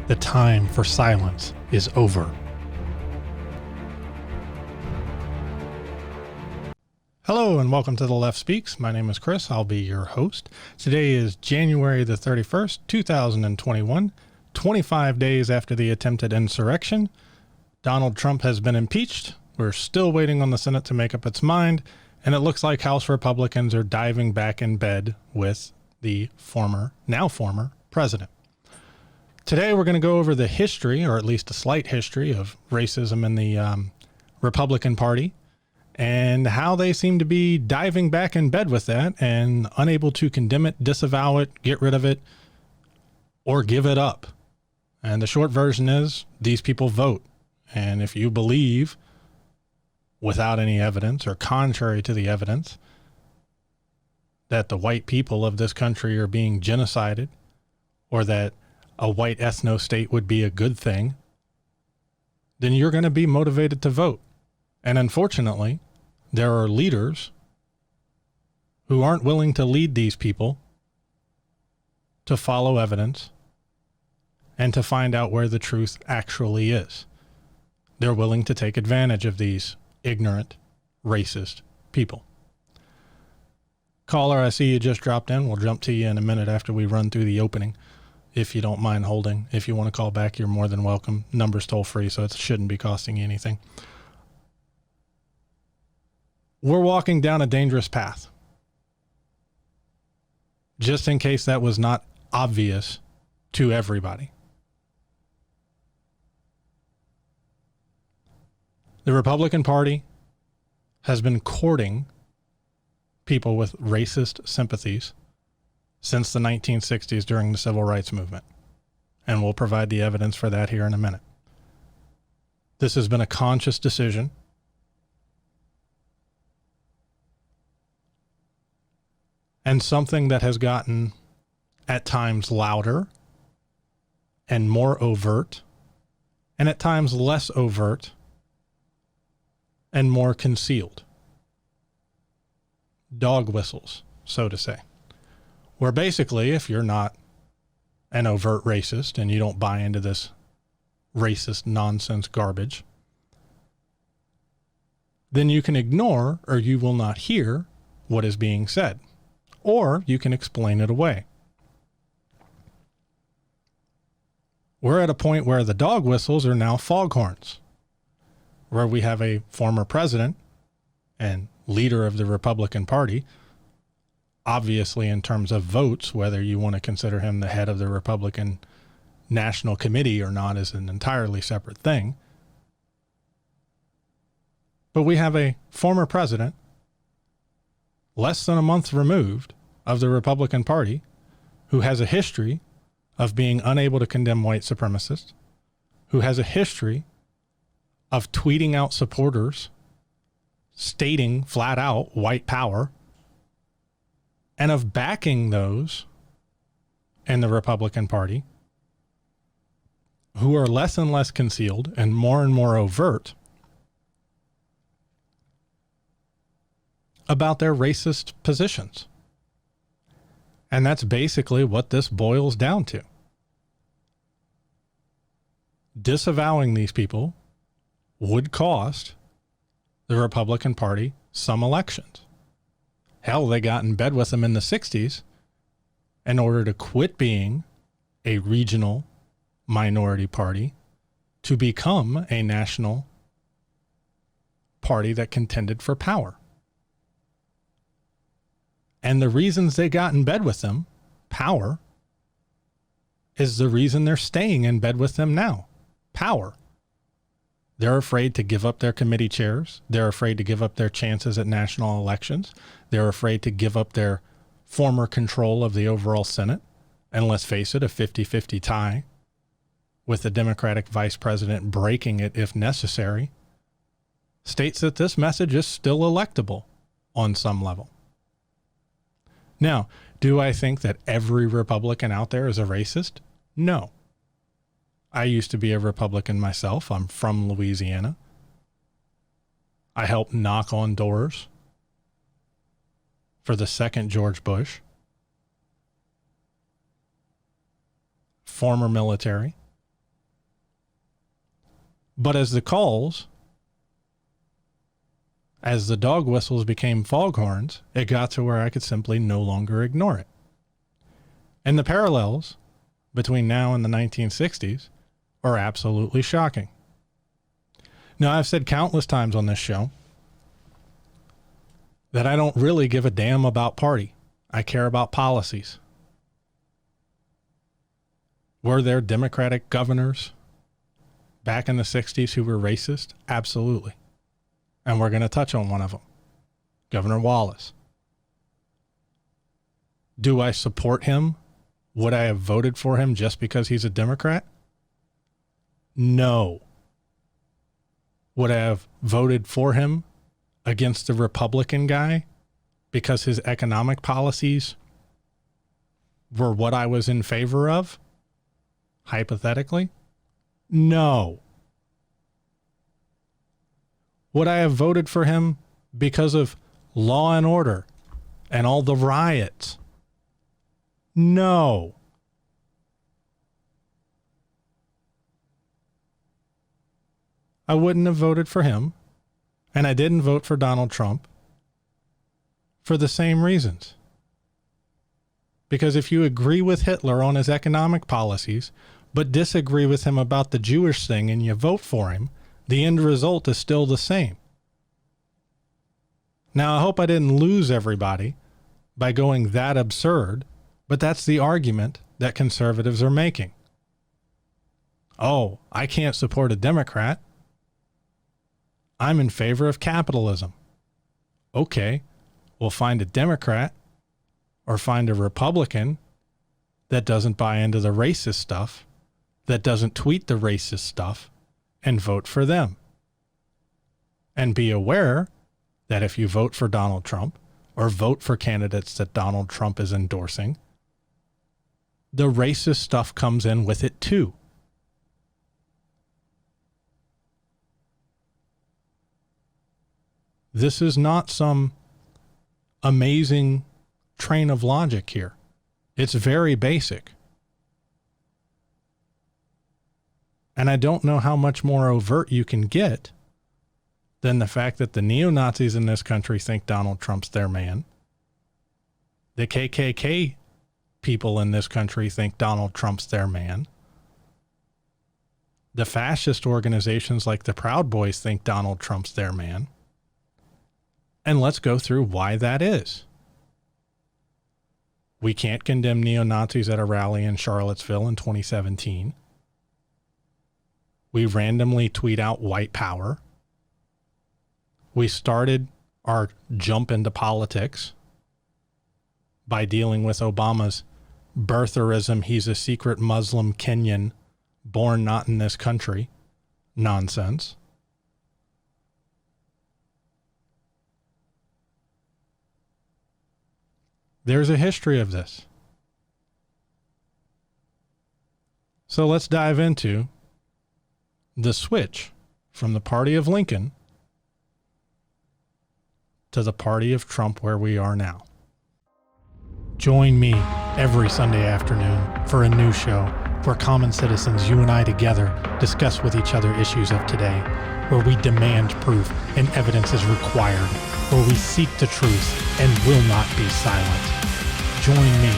The time for silence is over. Hello and welcome to The Left Speaks. My name is Chris. I'll be your host. Today is January the 31st, 2021, 25 days after the attempted insurrection. Donald Trump has been impeached. We're still waiting on the Senate to make up its mind, and it looks like House Republicans are diving back in bed with the now former president. Today, we're going to go over the history, or at least a slight history, of racism in the Republican Party and how they seem to be diving back in bed with that and unable to condemn it, disavow it, get rid of it, or give it up. And the short version is these people vote. And if you believe, without any evidence or contrary to the evidence, that the white people of this country are being genocided, or that a white ethno-state would be a good thing, then you're going to be motivated to vote. And unfortunately, there are leaders who aren't willing to lead these people to follow evidence and to find out where the truth actually is. They're willing to take advantage of these ignorant, racist people. Caller, I see you just dropped in. We'll jump to you in a minute after we run through the opening, if you don't mind holding. If you want to call back, you're more than welcome. Number's toll free, so it shouldn't be costing you anything. We're walking down a dangerous path. Just in case that was not obvious to everybody. The Republican Party has been courting people with racist sympathies since the 1960s during the Civil Rights Movement. And we'll provide the evidence for that here in a minute. This has been a conscious decision. And something that has gotten, at times, louder and more overt, and at times less overt and more concealed. Dog whistles, so to say. Where basically, if you're not an overt racist and you don't buy into this racist nonsense garbage, then you can ignore or you will not hear what is being said. Or you can explain it away. We're at a point where the dog whistles are now foghorns, where we have a former president and leader of the Republican Party, obviously in terms of votes, whether you want to consider him the head of the Republican National Committee or not is an entirely separate thing. But we have a former president, less than a month removed, of the Republican Party, who has a history of being unable to condemn white supremacists, who has a history of tweeting out supporters, stating flat out white power, and of backing those in the Republican Party who are less and less concealed and more overt about their racist positions. And that's basically what this boils down to. Disavowing these people would cost the Republican Party some elections. Hell, they got in bed with them in the 60s in order to quit being a regional minority party to become a national party that contended for power. And the reasons they got in bed with them, power, is the reason they're staying in bed with them now. Power. They're afraid to give up their committee chairs. They're afraid to give up their chances at national elections. They're afraid to give up their former control of the overall Senate. And let's face it, a 50-50 tie with the Democratic vice president breaking it if necessary states that this message is still electable on some level. Now, do I think that every Republican out there is a racist? No. I used to be a Republican myself. I'm from Louisiana. I helped knock on doors for the second George Bush. Former military. But as the dog whistles became foghorns, it got to where I could simply no longer ignore it. And the parallels between now and the 1960s are absolutely shocking. Now, I've said countless times on this show that I don't really give a damn about party. I care about policies. Were there Democratic governors back in the 60s who were racist? Absolutely. And we're going to touch on one of them, Governor Wallace. Do I support him? Would I have voted for him just because he's a Democrat? No. Would I have voted for him against the Republican guy because his economic policies were what I was in favor of? Hypothetically? No. Would I have voted for him because of law and order and all the riots? No. I wouldn't have voted for him, and I didn't vote for Donald Trump for the same reasons. Because if you agree with Hitler on his economic policies, but disagree with him about the Jewish thing and you vote for him, the end result is still the same. Now, I hope I didn't lose everybody by going that absurd, but that's the argument that conservatives are making. Oh, I can't support a Democrat. I'm in favor of capitalism. Okay, we'll find a Democrat or find a Republican that doesn't buy into the racist stuff, that doesn't tweet the racist stuff, and vote for them. And be aware that if you vote for Donald Trump or vote for candidates that Donald Trump is endorsing, the racist stuff comes in with it too. This is not some amazing train of logic here. It's very basic. And I don't know how much more overt you can get than the fact that the neo-Nazis in this country think Donald Trump's their man. The KKK people in this country think Donald Trump's their man. The fascist organizations like the Proud Boys think Donald Trump's their man. And let's go through why that is. We can't condemn neo-Nazis at a rally in Charlottesville in 2017. We randomly tweet out white power. We started our jump into politics by dealing with Obama's birtherism, he's a secret Muslim Kenyan born not in this country nonsense. There's a history of this. So let's dive into the switch from the party of Lincoln to the party of Trump where we are now. Join me every Sunday afternoon for a new show where common citizens, you and I together, discuss with each other issues of today, where we demand proof and evidence is required, where we seek the truth and will not be silent. Join me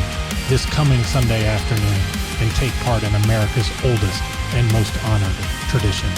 this coming Sunday afternoon and take part in America's oldest and most honored tradition.